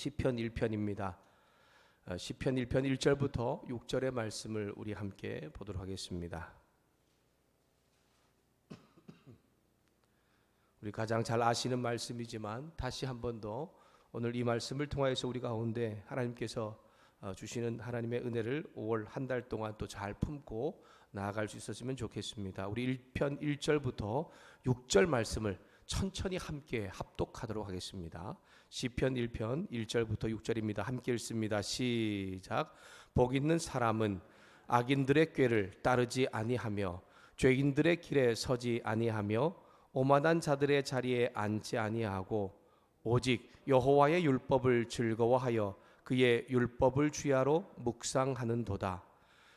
시편 1편입니다. 시편 1편 1절부터 6절의 말씀을 우리 함께 보도록 하겠습니다. 우리 가장 잘 아시는 말씀이지만 다시 한 번 더 오늘 이 말씀을 통하여서 우리 가운데 하나님께서 주시는 하나님의 은혜를 5월 한 달 동안 또 잘 품고 나아갈 수 있었으면 좋겠습니다. 우리 1편 1절부터 6절 말씀을 천천히 함께 합독하도록 하겠습니다. 시편 1편 1절부터 6절입니다. 함께 읽습니다. 시작. 복 있는 사람은 악인들의 꾀를 따르지 아니하며 죄인들의 길에 서지 아니하며 오만한 자들의 자리에 앉지 아니하고 오직 여호와의 율법을 즐거워하여 그의 율법을 주야로 묵상하는도다.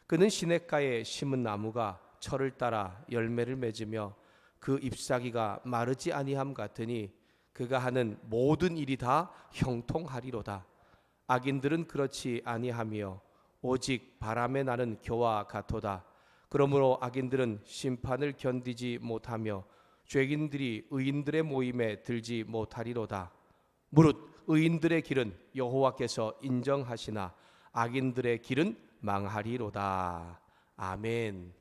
그는 시냇가에 심은 나무가 철을 따라 열매를 맺으며 그 잎사귀가 마르지 아니함 같으니 그가 하는 모든 일이 다 형통하리로다. 악인들은 그렇지 아니하며 오직 바람에 나는 겨와 같도다. 그러므로 악인들은 심판을 견디지 못하며 죄인들이 의인들의 모임에 들지 못하리로다. 무릇 의인들의 길은 여호와께서 인정하시나 악인들의 길은 망하리로다. 아멘.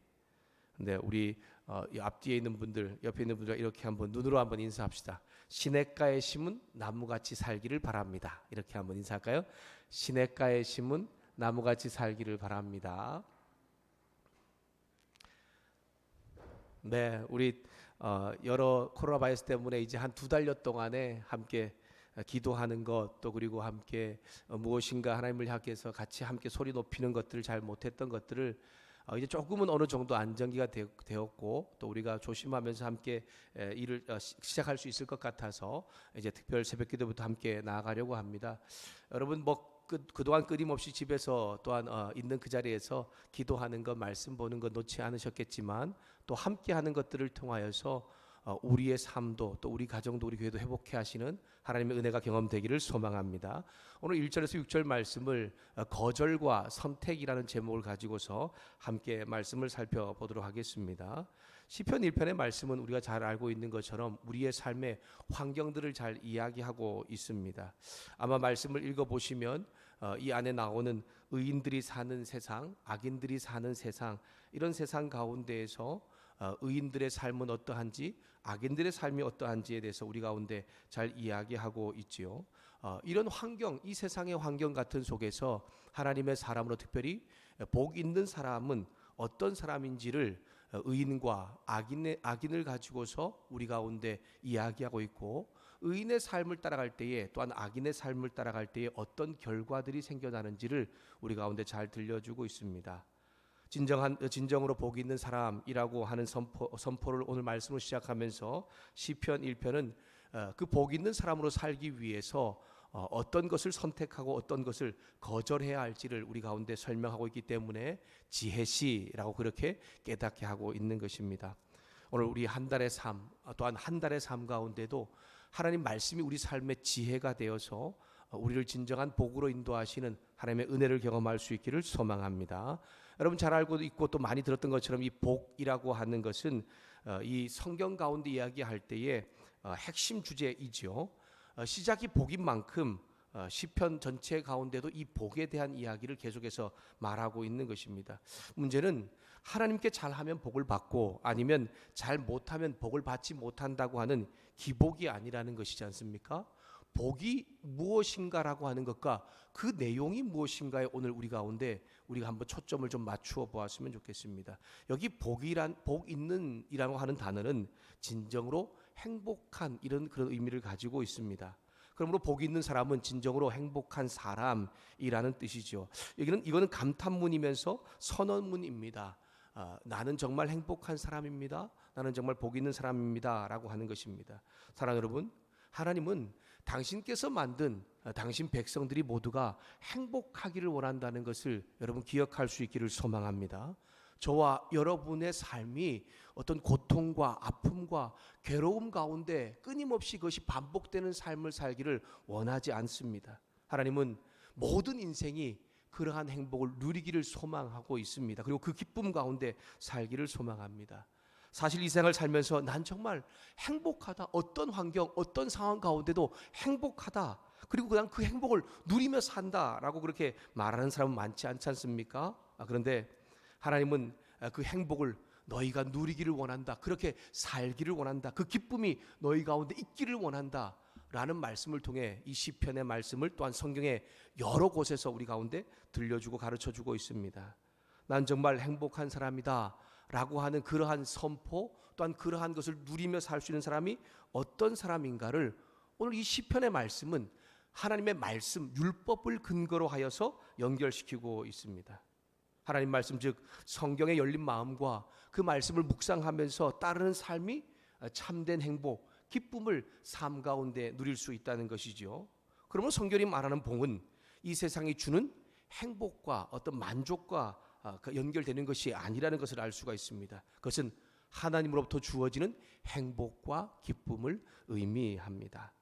네, 우리 앞뒤에 있는 분들, 옆에 있는 분들 이렇게 한번 눈으로 한번 인사합시다. 시냇가에 심은 나무같이 살기를 바랍니다. 이렇게 한번 인사할까요? 시냇가에 심은 나무같이 살기를 바랍니다. 네, 우리 여러 코로나 바이러스 때문에 이제 한 2달여 동안에 함께 기도하는 것, 또 그리고 함께 무엇인가 하나님을 향해서 같이 함께 소리 높이는 것들을 잘 못했던 것들을 이제 조금은 어느 정도 안정기가 되었고, 또 우리가 조심하면서 함께 일을 시작할 수 있을 것 같아서 이제 특별 새벽기도부터 함께 나아가려고 합니다. 여러분 그동안 끊임없이 집에서 또한 있는 그 자리에서 기도하는 것, 말씀 보는 것 놓지 않으셨겠지만 또 함께 하는 것들을 통하여서 우리의 삶도 또 우리 가정도 우리 교회도 회복해 하시는 하나님의 은혜가 경험되기를 소망합니다. 오늘 1절에서 6절 말씀을 거절과 선택이라는 제목을 가지고서 함께 말씀을 살펴보도록 하겠습니다. 시편 1편의 말씀은 우리가 잘 알고 있는 것처럼 우리의 삶의 환경들을 잘 이야기하고 있습니다. 아마 말씀을 읽어보시면 이 안에 나오는 의인들이 사는 세상, 악인들이 사는 세상, 이런 세상 가운데에서 의인들의 삶은 어떠한지, 악인들의 삶이 어떠한지에 대해서 우리 가운데 잘 이야기하고 있지요. 이런 환경, 이 세상의 환경 같은 속에서 하나님의 사람으로 특별히 복 있는 사람은 어떤 사람인지를 의인과 악인을 가지고서 우리 가운데 이야기하고 있고, 의인의 삶을 따라갈 때에 또한 악인의 삶을 따라갈 때에 어떤 결과들이 생겨나는지를 우리 가운데 잘 들려주고 있습니다. 진정으로 복이 있는 사람이라고 하는 선포를 오늘 말씀을 시작하면서 시편 1편은 그 복 있는 사람으로 살기 위해서 어떤 것을 선택하고 어떤 것을 거절해야 할지를 우리 가운데 설명하고 있기 때문에 지혜시라고 그렇게 깨닫게 하고 있는 것입니다. 오늘 우리 한 달의 삶, 또한 한 달의 삶 가운데도 하나님 말씀이 우리 삶의 지혜가 되어서 우리를 진정한 복으로 인도하시는 하나님의 은혜를 경험할 수 있기를 소망합니다. 여러분 잘 알고 있고 또 많이 들었던 것처럼 이 복이라고 하는 것은 이 성경 가운데 이야기할 때의 핵심 주제이죠. 시작이 복인 만큼 시편 전체 가운데도 이 복에 대한 이야기를 계속해서 말하고 있는 것입니다. 문제는 하나님께 잘하면 복을 받고 아니면 잘 못하면 복을 받지 못한다고 하는 기복이 아니라는 것이지 않습니까? 복이 무엇인가라고 하는 것과 그 내용이 무엇인가에 오늘 우리 가운데 우리가 한번 초점을 좀 맞추어 보았으면 좋겠습니다. 여기 복 있는이라고 하는 단어는 진정으로 행복한 이런 그런 의미를 가지고 있습니다. 그러므로 복 있는 사람은 진정으로 행복한 사람이라는 뜻이죠. 이거는 감탄문이면서 선언문입니다. 나는 정말 행복한 사람입니다. 나는 정말 복 있는 사람입니다라고 하는 것입니다. 사랑하는 여러분, 하나님은 당신께서 만든 당신 백성들이 모두가 행복하기를 원한다는 것을 여러분 기억할 수 있기를 소망합니다. 저와 여러분의 삶이 어떤 고통과 아픔과 괴로움 가운데 끊임없이 그것이 반복되는 삶을 살기를 원하지 않습니다. 하나님은 모든 인생이 그러한 행복을 누리기를 소망하고 있습니다. 그리고 그 기쁨 가운데 살기를 소망합니다. 사실 이 생을 살면서 난 정말 행복하다. 어떤 환경, 어떤 상황 가운데도 행복하다. 그리고 그냥 그 행복을 누리며 산다라고 그렇게 말하는 사람은 많지 않지 않습니까? 그런데 하나님은 그 행복을 너희가 누리기를 원한다, 그렇게 살기를 원한다, 그 기쁨이 너희 가운데 있기를 원한다 라는 말씀을 통해 이 시편의 말씀을 또한 성경의 여러 곳에서 우리 가운데 들려주고 가르쳐주고 있습니다. 난 정말 행복한 사람이다 라고 하는 그러한 선포, 또한 그러한 것을 누리며 살 수 있는 사람이 어떤 사람인가를 오늘 이 시편의 말씀은 하나님의 말씀, 율법을 근거로 하여서 연결시키고 있습니다. 하나님 말씀, 즉 성경의 열린 마음과 그 말씀을 묵상하면서 따르는 삶이 참된 행복, 기쁨을 삶 가운데 누릴 수 있다는 것이죠. 그러면 성경이 말하는 복은 이 세상이 주는 행복과 어떤 만족과 연결되는 것이 아니라는 것을 알 수가 있습니다. 그것은 하나님으로부터 주어지는 행복과 기쁨을 의미합니다.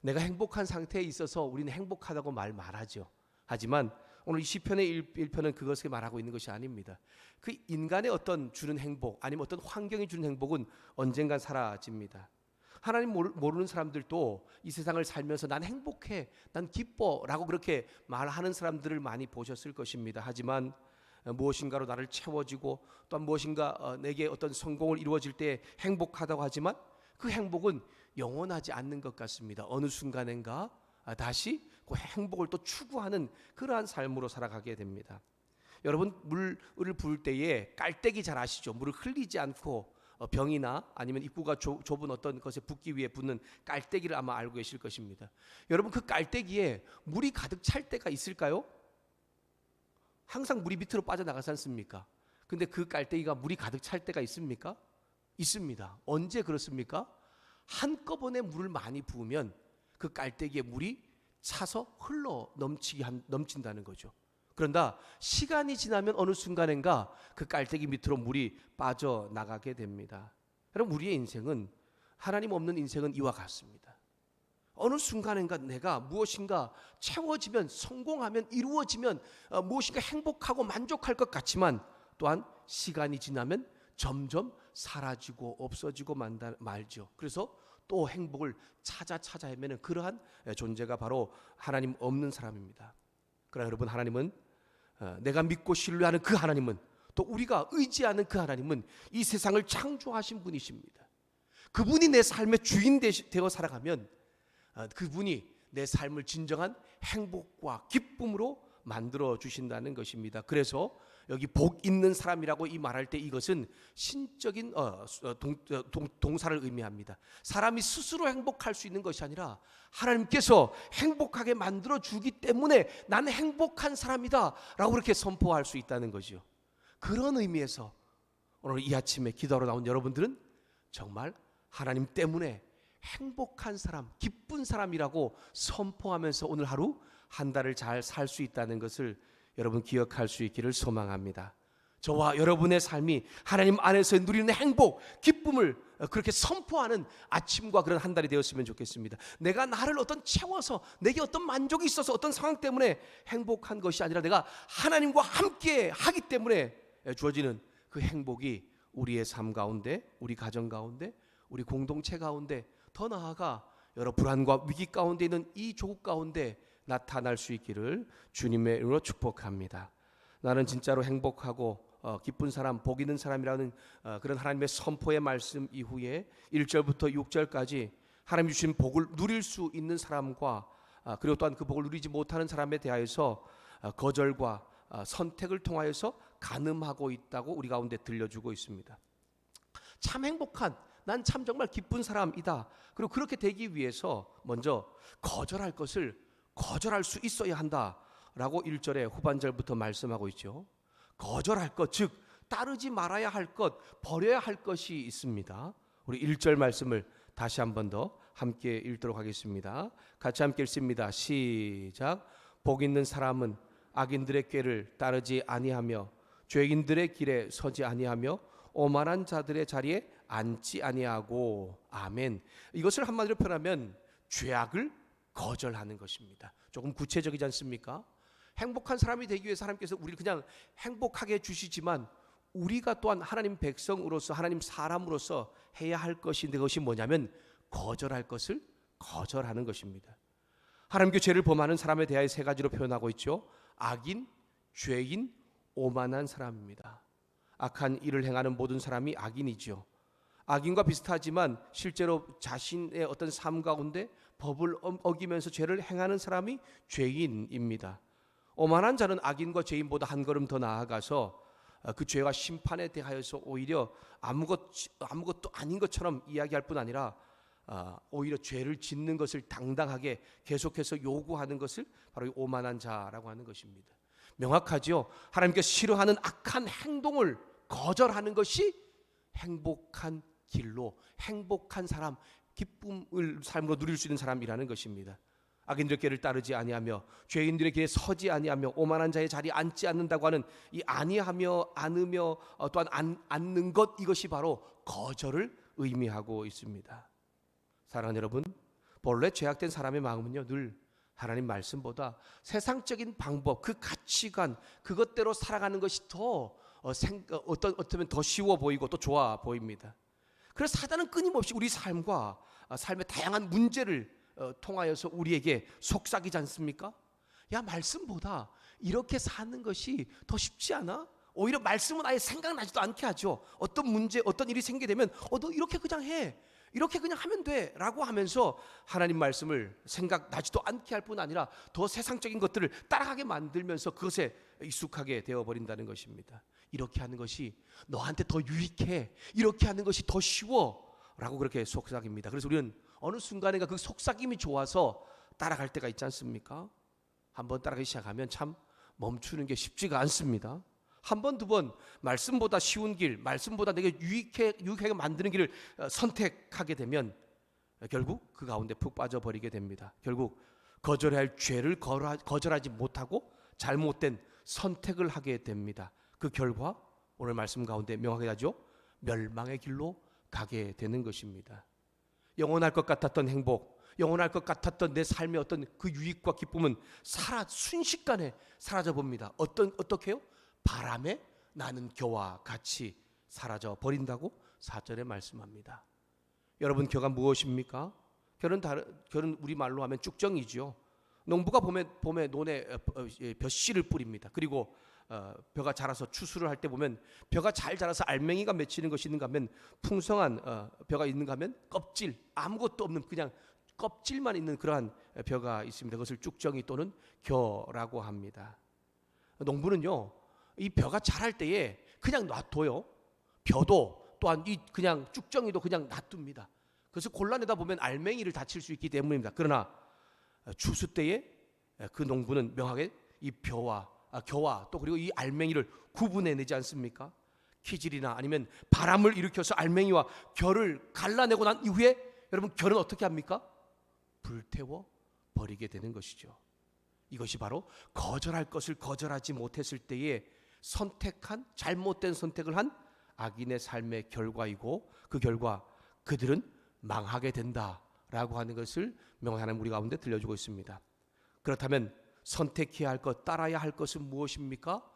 내가 행복한 상태에 있어서 우리는 행복하다고 말하죠. 하지만 오늘 이 시편의 1편은 그것을 말하고 있는 것이 아닙니다. 그 인간의 어떤 주는 행복, 아니면 어떤 환경이 주는 행복은 언젠간 사라집니다. 하나님 모르는 사람들도 이 세상을 살면서 난 행복해, 난 기뻐 라고 그렇게 말하는 사람들을 많이 보셨을 것입니다. 하지만 무엇인가로 나를 채워지고 또한 무엇인가 내게 어떤 성공을 이루어질 때 행복하다고 하지만 그 행복은 영원하지 않는 것 같습니다. 어느 순간인가 다시 그 행복을 또 추구하는 그러한 삶으로 살아가게 됩니다. 여러분, 물을 부을 때에 깔때기 잘 아시죠? 물을 흘리지 않고 병이나 아니면 입구가 좁은 어떤 것에 붓기 위해 붓는 깔때기를 아마 알고 계실 것입니다. 여러분, 그 깔때기에 물이 가득 찰 때가 있을까요? 항상 물이 밑으로 빠져나가지 않습니까? 근데 그 깔때기가 물이 가득 찰 때가 있습니까? 있습니다. 언제 그렇습니까? 한꺼번에 물을 많이 부으면 그 깔때기에 물이 차서 흘러 넘친다는 거죠. 그런다 시간이 지나면 어느 순간인가 그 깔때기 밑으로 물이 빠져나가게 됩니다. 여러분, 우리의 인생은, 하나님 없는 인생은 이와 같습니다. 어느 순간인가 내가 무엇인가 채워지면, 성공하면, 이루어지면 무엇인가 행복하고 만족할 것 같지만 또한 시간이 지나면 점점 사라지고 없어지고 말죠. 그래서 또 행복을 찾아 헤매는 그러한 존재가 바로 하나님 없는 사람입니다. 그러나 여러분, 하나님은, 내가 믿고 신뢰하는 그 하나님은, 또 우리가 의지하는 그 하나님은 이 세상을 창조하신 분이십니다. 그분이 내 삶의 주인 되어 살아가면 그분이 내 삶을 진정한 행복과 기쁨으로 만들어 주신다는 것입니다. 그래서 여기 복 있는 사람이라고 이 말할 때 이것은 신적인 동사를 의미합니다. 사람이 스스로 행복할 수 있는 것이 아니라 하나님께서 행복하게 만들어 주기 때문에 나는 행복한 사람이다 라고 그렇게 선포할 수 있다는 거죠. 그런 의미에서 오늘 이 아침에 기도하러 나온 여러분들은 정말 하나님 때문에 행복한 사람, 기쁜 사람이라고 선포하면서 오늘 하루 한 달을 잘 살 수 있다는 것을 여러분 기억할 수 있기를 소망합니다. 저와 여러분의 삶이 하나님 안에서 누리는 행복, 기쁨을 그렇게 선포하는 아침과 그런 한 달이 되었으면 좋겠습니다. 내가 나를 어떤 채워서 내게 어떤 만족이 있어서 어떤 상황 때문에 행복한 것이 아니라 내가 하나님과 함께 하기 때문에 주어지는 그 행복이 우리의 삶 가운데, 우리 가정 가운데, 우리 공동체 가운데, 더 나아가 여러 불안과 위기 가운데 있는 이 조국 가운데 나타날 수 있기를 주님의 이름으로 축복합니다. 나는 진짜로 행복하고 기쁜 사람, 복 있는 사람이라는 그런 하나님의 선포의 말씀 이후에 1절부터 6절까지 하나님 주신 복을 누릴 수 있는 사람과 그리고 또한 그 복을 누리지 못하는 사람에 대하여서 거절과 선택을 통하여서 가늠하고 있다고 우리 가운데 들려주고 있습니다. 참 행복한, 난 참 정말 기쁜 사람이다. 그리고 그렇게 되기 위해서 먼저 거절할 것을 거절할 수 있어야 한다라고 1절의 후반절부터 말씀하고 있죠. 거절할 것, 즉 따르지 말아야 할 것, 버려야 할 것이 있습니다. 우리 1절 말씀을 다시 한 번 더 함께 읽도록 하겠습니다. 같이 함께 읽습니다. 시작. 복 있는 사람은 악인들의 꾀를 따르지 아니하며 죄인들의 길에 서지 아니하며 오만한 자들의 자리에 앉지 아니하고. 아멘. 이것을 한마디로 표현하면 죄악을 거절하는 것입니다. 조금 구체적이지 않습니까? 행복한 사람이 되기 위해서 하나님께서 우리를 그냥 행복하게 해주시지만 우리가 또한 하나님 백성으로서, 하나님 사람으로서 해야 할 것인데, 그것이 뭐냐면 거절할 것을 거절하는 것입니다. 하나님께 죄를 범하는 사람에 대하여 세 가지로 표현하고 있죠. 악인, 죄인, 오만한 사람입니다. 악한 일을 행하는 모든 사람이 악인이죠. 악인과 비슷하지만 실제로 자신의 어떤 삶 가운데 법을 어기면서 죄를 행하는 사람이 죄인입니다. 오만한 자는 악인과 죄인보다 한 걸음 더 나아가서 그 죄와 심판에 대하여서 오히려 아무것도 아닌 것처럼 이야기할 뿐 아니라 오히려 죄를 짓는 것을 당당하게 계속해서 요구하는 것을 바로 이 오만한 자라고 하는 것입니다. 명확하죠. 하나님께서 싫어하는 악한 행동을 거절하는 것이 행복한 길로, 행복한 사람, 기쁨을 삶으로 누릴 수 있는 사람이라는 것입니다. 악인들의 길을 따르지 아니하며 죄인들의 길에 서지 아니하며 오만한 자의 자리에 앉지 않는다고 하는 이 아니하며 않으며 또한 앉는 것, 이것이 바로 거절을 의미하고 있습니다. 사랑하는 여러분, 본래 죄악된 사람의 마음은요, 늘 하나님 말씀보다 세상적인 방법, 그 가치관, 그것대로 살아가는 것이 더 어쩌면 더 쉬워 보이고 또 좋아 보입니다. 그래서 사단은 끊임없이 우리 삶과 삶의 다양한 문제를 통하여서 우리에게 속삭이지 않습니까? 야, 말씀보다 이렇게 사는 것이 더 쉽지 않아? 오히려 말씀은 아예 생각나지도 않게 하죠. 어떤 문제, 어떤 일이 생기게 되면 너 이렇게 그냥 해, 이렇게 그냥 하면 돼 라고 하면서 하나님 말씀을 생각나지도 않게 할 뿐 아니라 더 세상적인 것들을 따라가게 만들면서 그것에 익숙하게 되어버린다는 것입니다. 이렇게 하는 것이 너한테 더 유익해, 이렇게 하는 것이 더 쉬워 라고 그렇게 속삭입니다. 그래서 우리는 어느 순간인가 그 속삭임이 좋아서 따라갈 때가 있지 않습니까? 한번 따라가기 시작하면 참 멈추는 게 쉽지가 않습니다. 한 번, 두 번 말씀보다 쉬운 길, 말씀보다 내게 유익하게 만드는 길을 선택하게 되면 결국 그 가운데 푹 빠져버리게 됩니다. 결국 거절해야 할 죄를 거절하지 못하고 잘못된 선택을 하게 됩니다. 그 결과 오늘 말씀 가운데 명확하게 하죠. 멸망의 길로 가게 되는 것입니다. 영원할 것 같았던 행복, 영원할 것 같았던 내 삶의 어떤 그 유익과 기쁨은 순식간에 사라져 봅니다. 어떻게요? 바람에 나는 겨와 같이 사라져 버린다고 4절에 말씀합니다. 여러분, 겨가 무엇입니까? 겨는 우리말로 하면 쭉정이죠. 농부가 봄에 논에 벼씨를 뿌립니다. 그리고 벼가 자라서 추수를 할 때 보면 벼가 잘 자라서 알맹이가 맺히는 것이 있는가 하면 풍성한 벼가 있는가 하면 껍질, 아무것도 없는 그냥 껍질만 있는 그러한 벼가 있습니다. 그것을 쭉정이 또는 겨라고 합니다. 농부는요, 이 벼가 자랄 때에 그냥 놔둬요. 벼도 또한 이 그냥 쭉정이도 그냥 놔둡니다. 그래서 골라내다 보면 알맹이를 다칠 수 있기 때문입니다. 그러나 추수 때에 그 농부는 명하게 이 겨와 또 그리고 이 알맹이를 구분해내지 않습니까? 키질이나 아니면 바람을 일으켜서 알맹이와 겨를 갈라내고 난 이후에 여러분, 겨는 어떻게 합니까? 불태워 버리게 되는 것이죠. 이것이 바로 거절할 것을 거절하지 못했을 때에 선택한, 잘못된 선택을 한 악인의 삶의 결과이고, 그 결과 그들은 망하게 된다라고 하는 것을 명확히 하나님 우리 가운데 들려주고 있습니다. 그렇다면 선택해야 할 것, 따라야 할 것은 무엇입니까?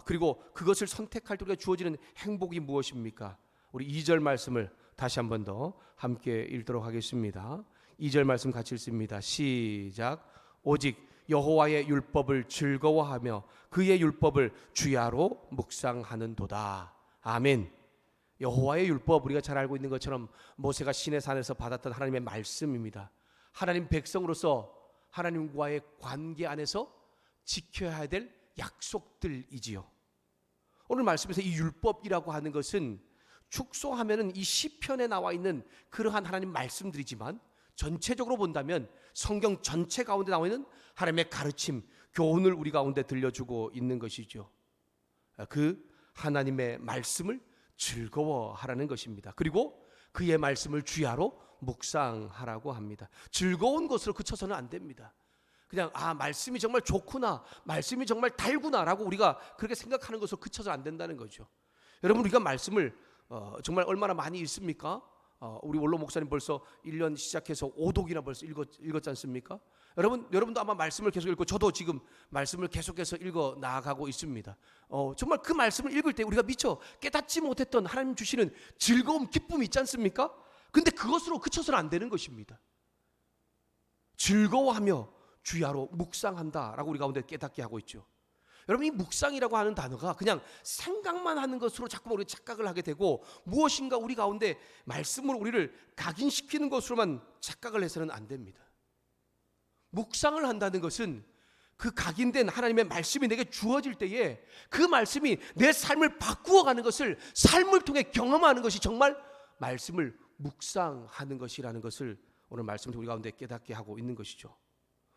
그리고 그것을 선택할 때 우리가 주어지는 행복이 무엇입니까? 우리 2절 말씀을 다시 한 번 더 함께 읽도록 하겠습니다. 2절 말씀 같이 읽습니다. 시작. 오직 여호와의 율법을 즐거워하며 그의 율법을 주야로 묵상하는도다. 아멘. 여호와의 율법, 우리가 잘 알고 있는 것처럼 모세가 시내산에서 받았던 하나님의 말씀입니다. 하나님 백성으로서 하나님과의 관계 안에서 지켜야 될 약속들이지요. 오늘 말씀에서 이 율법이라고 하는 것은 축소하면은 이 시편에 나와 있는 그러한 하나님 말씀들이지만, 전체적으로 본다면 성경 전체 가운데 나와 있는 하나님의 가르침, 교훈을 우리 가운데 들려주고 있는 것이죠. 그 하나님의 말씀을 즐거워하라는 것입니다. 그리고 그의 말씀을 주야로 묵상하라고 합니다. 즐거운 것으로 그쳐서는 안 됩니다. 그냥 말씀이 정말 좋구나, 말씀이 정말 달구나라고 우리가 그렇게 생각하는 것으로 그쳐서 안 된다는 거죠. 여러분, 우리가 말씀을 정말 얼마나 많이 읽습니까? 우리 원로 목사님 벌써 1년 시작해서 5독이나 벌써 읽었지 않습니까? 여러분도 아마 말씀을 계속 읽고 저도 지금 말씀을 계속해서 읽어 나아가고 있습니다. 정말 그 말씀을 읽을 때 우리가 미처 깨닫지 못했던 하나님 주시는 즐거움, 기쁨이 있지 않습니까? 근데 그것으로 그쳐서는 안 되는 것입니다. 즐거워하며 주야로 묵상한다라고 우리 가운데 깨닫게 하고 있죠. 여러분, 이 묵상이라고 하는 단어가 그냥 생각만 하는 것으로 자꾸 우리 착각을 하게 되고, 무엇인가 우리 가운데 말씀으로 우리를 각인시키는 것으로만 착각을 해서는 안 됩니다. 묵상을 한다는 것은 그 각인된 하나님의 말씀이 내게 주어질 때에 그 말씀이 내 삶을 바꾸어가는 것을 삶을 통해 경험하는 것이 정말 말씀을 묵상하는 것이라는 것을 오늘 말씀을 우리 가운데 깨닫게 하고 있는 것이죠.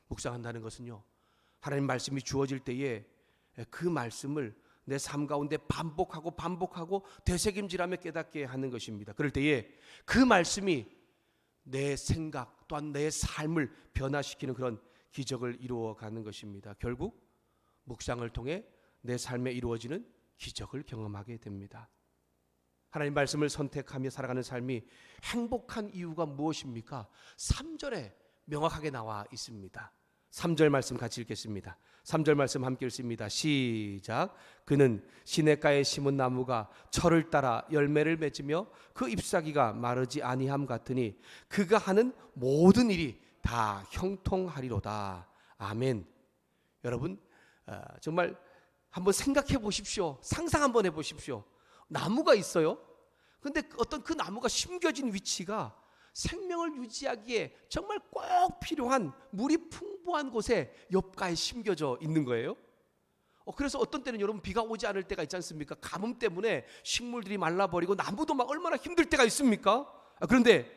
묵상한다는 것은요, 하나님 말씀이 주어질 때에 그 말씀을 내 삶 가운데 반복하고 되새김질하며 깨닫게 하는 것입니다. 그럴 때에 그 말씀이 내 생각 또한 내 삶을 변화시키는 그런 기적을 이루어가는 것입니다. 결국 묵상을 통해 내 삶에 이루어지는 기적을 경험하게 됩니다. 하나님 말씀을 선택하며 살아가는 삶이 행복한 이유가 무엇입니까? 3절에 명확하게 나와 있습니다. 3절 말씀 같이 읽겠습니다. 3절 말씀 함께 읽습니다. 시작. 그는 시냇가에 심은 나무가 철을 따라 열매를 맺으며 그 잎사귀가 마르지 아니함 같으니 그가 하는 모든 일이 다 형통하리로다. 아멘. 여러분, 정말 한번 생각해 보십시오. 상상 한번 해 보십시오. 나무가 있어요. 근데 어떤 그 나무가 심겨진 위치가 생명을 유지하기에 정말 꼭 필요한 물이 풍부한 곳에 옆가에 심겨져 있는 거예요. 그래서 어떤 때는 여러분 비가 오지 않을 때가 있지 않습니까? 가뭄 때문에 식물들이 말라버리고 나무도 막 얼마나 힘들 때가 있습니까? 그런데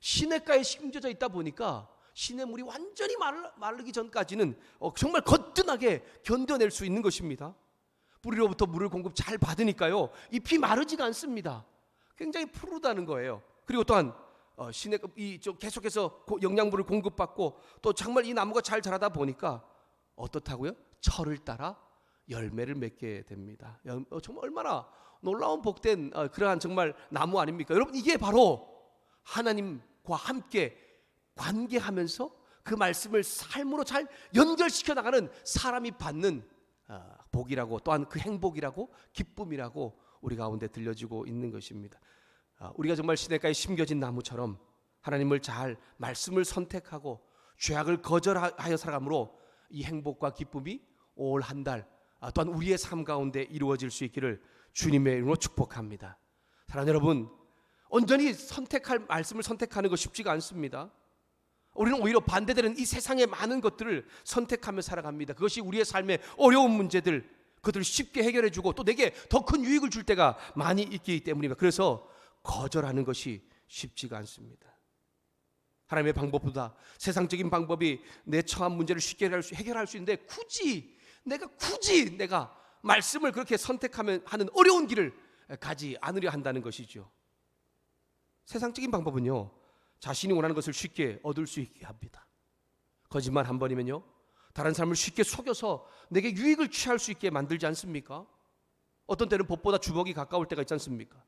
시냇가에 심겨져 있다 보니까 시냇물이 완전히 마르기 전까지는 정말 거뜬하게 견뎌낼 수 있는 것입니다. 뿌리로부터 물을 공급 잘 받으니까요, 잎이 마르지가 않습니다. 굉장히 푸르다는 거예요. 그리고 또한 계속해서 영양분을 공급받고 또 정말 이 나무가 잘 자라다 보니까 어떻다고요? 철을 따라 열매를 맺게 됩니다. 정말 얼마나 놀라운 복된 그러한 정말 나무 아닙니까? 여러분, 이게 바로 하나님과 함께 관계하면서 그 말씀을 삶으로 잘 연결시켜 나가는 사람이 받는 복이라고, 또한 그 행복이라고, 기쁨이라고 우리 가운데 들려지고 있는 것입니다. 우리가 정말 시냇가에 심겨진 나무처럼 하나님을 잘 말씀을 선택하고 죄악을 거절하여 살아감으로 이 행복과 기쁨이 올 한 달 또한 우리의 삶 가운데 이루어질 수 있기를 주님의 이름으로 축복합니다. 사랑하는 여러분, 온전히 선택할 말씀을 선택하는 것 쉽지가 않습니다. 우리는 오히려 반대되는 이 세상의 많은 것들을 선택하며 살아갑니다. 그것이 우리의 삶의 어려운 문제들, 그것들을 쉽게 해결해주고 또 내게 더 큰 유익을 줄 때가 많이 있기 때문입니다. 그래서 거절하는 것이 쉽지가 않습니다. 하나님의 방법보다 세상적인 방법이 내 처한 문제를 쉽게 해결할 수 있는데 굳이 내가 말씀을 그렇게 선택하면 하는 어려운 길을 가지 않으려 한다는 것이죠. 세상적인 방법은요, 자신이 원하는 것을 쉽게 얻을 수 있게 합니다. 거짓말 한 번이면요, 다른 사람을 쉽게 속여서 내게 유익을 취할 수 있게 만들지 않습니까? 어떤 때는 법보다 주먹이 가까울 때가 있지 않습니까?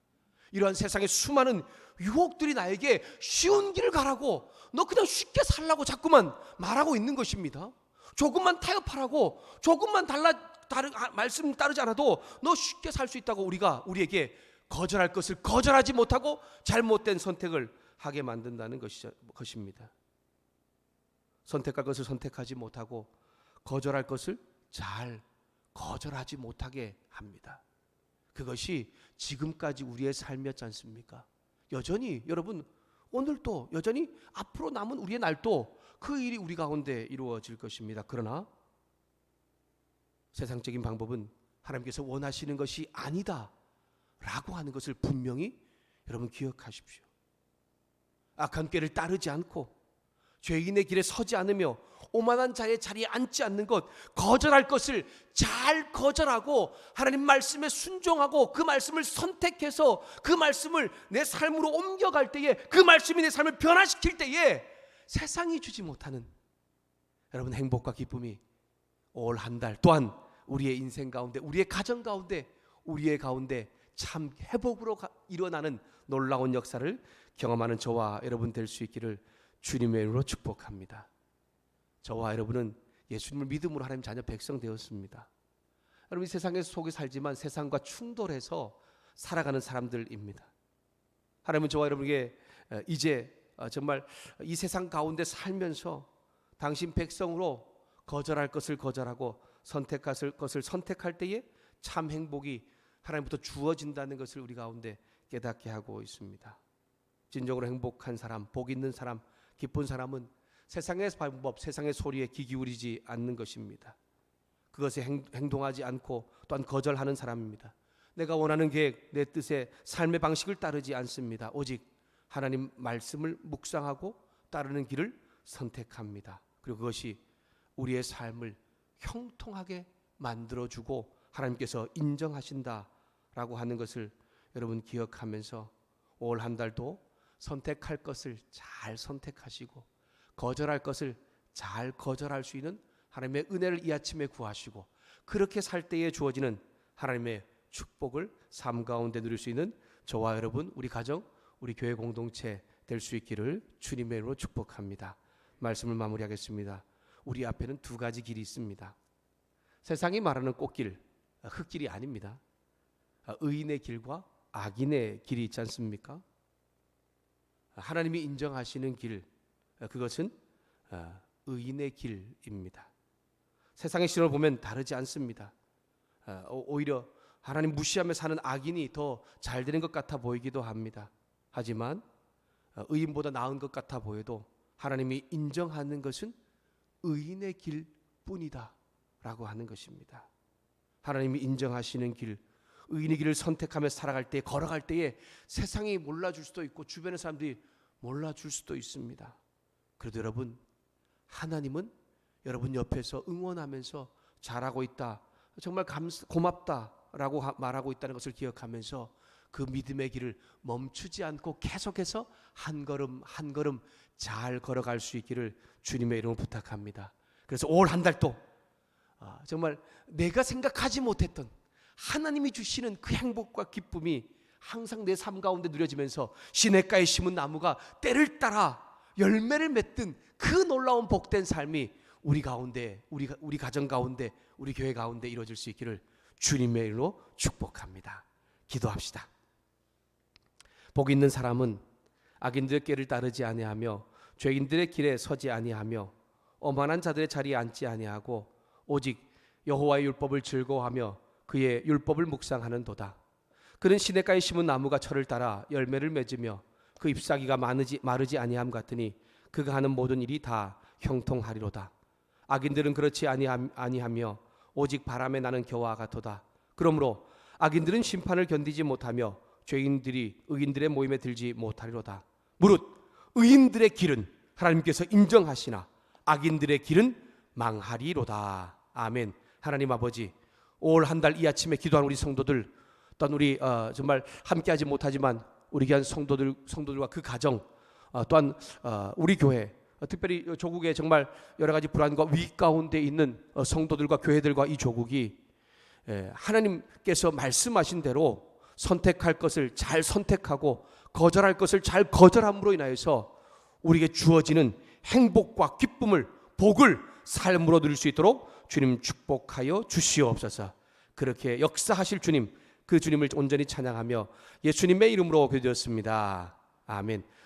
이러한 세상의 수많은 유혹들이 나에게 쉬운 길을 가라고, 너 그냥 쉽게 살라고 자꾸만 말하고 있는 것입니다. 조금만 타협하라고, 조금만 말씀 따르지 않아도 너 쉽게 살 수 있다고 우리에게 거절할 것을 거절하지 못하고 잘못된 선택을 하게 만든다는 것입니다. 선택할 것을 선택하지 못하고 거절할 것을 잘 거절하지 못하게 합니다. 그것이 지금까지 우리의 삶이었지 않습니까? 여전히 여러분, 오늘도 여전히 앞으로 남은 우리의 날도 그 일이 우리 가운데 이루어질 것입니다. 그러나 세상적인 방법은 하나님께서 원하시는 것이 아니다 라고 하는 것을 분명히 여러분 기억하십시오. 악한 꾀를 따르지 않고 죄인의 길에 서지 않으며 오만한 자의 자리에 앉지 않는 것, 거절할 것을 잘 거절하고 하나님 말씀에 순종하고 그 말씀을 선택해서 그 말씀을 내 삶으로 옮겨갈 때에, 그 말씀이 내 삶을 변화시킬 때에 세상이 주지 못하는 여러분 행복과 기쁨이 올 한 달 또한 우리의 인생 가운데, 우리의 가정 가운데, 우리의 가운데 참 회복으로 일어나는 놀라운 역사를 경험하는 저와 여러분 될 수 있기를 주님의 이름으로 축복합니다. 저와 여러분은 예수님을 믿음으로 하나님 자녀 백성 되었습니다. 여러분, 이 세상에 속에 살지만 세상과 충돌해서 살아가는 사람들입니다. 하나님은 저와 여러분에게 이제 정말 이 세상 가운데 살면서 당신 백성으로 거절할 것을 거절하고 선택할 것을 선택할 때에 참 행복이 하나님부터 주어진다는 것을 우리 가운데 깨닫게 하고 있습니다. 진정으로 행복한 사람, 복 있는 사람, 기쁜 사람은 세상의 방법, 세상의 소리에 귀 기울이지 않는 것입니다. 그것에 행동하지 않고 또한 거절하는 사람입니다. 내가 원하는 계획, 내 뜻의 삶의 방식을 따르지 않습니다. 오직 하나님 말씀을 묵상하고 따르는 길을 선택합니다. 그리고 그것이 우리의 삶을 형통하게 만들어주고 하나님께서 인정하신다라고 하는 것을 여러분 기억하면서 올 한 달도 선택할 것을 잘 선택하시고 거절할 것을 잘 거절할 수 있는 하나님의 은혜를 이 아침에 구하시고 그렇게 살 때에 주어지는 하나님의 축복을 삶 가운데 누릴 수 있는 저와 여러분, 우리 가정, 우리 교회 공동체 될 수 있기를 주님의 이름으로 축복합니다. 말씀을 마무리하겠습니다. 우리 앞에는 두 가지 길이 있습니다. 세상이 말하는 꽃길, 흙길이 아닙니다. 의인의 길과 악인의 길이 있지 않습니까? 하나님이 인정하시는 길, 그것은 의인의 길입니다. 세상의 시선을 보면 다르지 않습니다. 오히려 하나님 무시하며 사는 악인이 더 잘 되는 것 같아 보이기도 합니다. 하지만 의인보다 나은 것 같아 보여도 하나님이 인정하는 것은 의인의 길뿐이다 라고 하는 것입니다. 하나님이 인정하시는 길, 의인의 길을 선택하며 살아갈 때, 걸어갈 때에 세상이 몰라줄 수도 있고 주변의 사람들이 몰라줄 수도 있습니다. 그래도 여러분, 하나님은 여러분 옆에서 응원하면서 잘하고 있다, 정말 고맙다라고 말하고 있다는 것을 기억하면서 그 믿음의 길을 멈추지 않고 계속해서 한 걸음 한 걸음 잘 걸어갈 수 있기를 주님의 이름으로 부탁합니다. 그래서 올 한 달도 정말 내가 생각하지 못했던 하나님이 주시는 그 행복과 기쁨이 항상 내 삶 가운데 누려지면서 시냇가에 심은 나무가 때를 따라 열매를 맺든 그 놀라운 복된 삶이 우리 가운데, 우리 가정 가운데, 우리 교회 가운데 이루어질 수 있기를 주님의 이름으로 축복합니다. 기도합시다. 복 있는 사람은 악인들의 길을 따르지 아니하며 죄인들의 길에 서지 아니하며 오만한 자들의 자리에 앉지 아니하고 오직 여호와의 율법을 즐거워하며 그의 율법을 묵상하는도다. 그는 시냇가에 심은 나무가 철을 따라 열매를 맺으며 그 잎사귀가 마르지 아니함 같으니 그가 하는 모든 일이 다 형통하리로다. 악인들은 그렇지 아니하며 오직 바람에 나는 겨와 같도다. 그러므로 악인들은 심판을 견디지 못하며 죄인들이 의인들의 모임에 들지 못하리로다. 무릇 의인들의 길은 하나님께서 인정하시나 악인들의 길은 망하리로다. 아멘. 하나님 아버지, 올 한 달 이 아침에 기도한 우리 성도들, 또한 우리 정말 함께하지 못하지만 우리 귀한 성도들과 그 가정, 또한 우리 교회, 특별히 조국에 정말 여러 가지 불안과 위기 가운데 있는 성도들과 교회들과 이 조국이 하나님께서 말씀하신 대로 선택할 것을 잘 선택하고 거절할 것을 잘 거절함으로 인하여서 우리에게 주어지는 행복과 기쁨을, 복을 삶으로 누릴 수 있도록 주님 축복하여 주시옵소서. 그렇게 역사하실 주님, 그 주님을 온전히 찬양하며 예수님의 이름으로 기도드렸습니다. 아멘.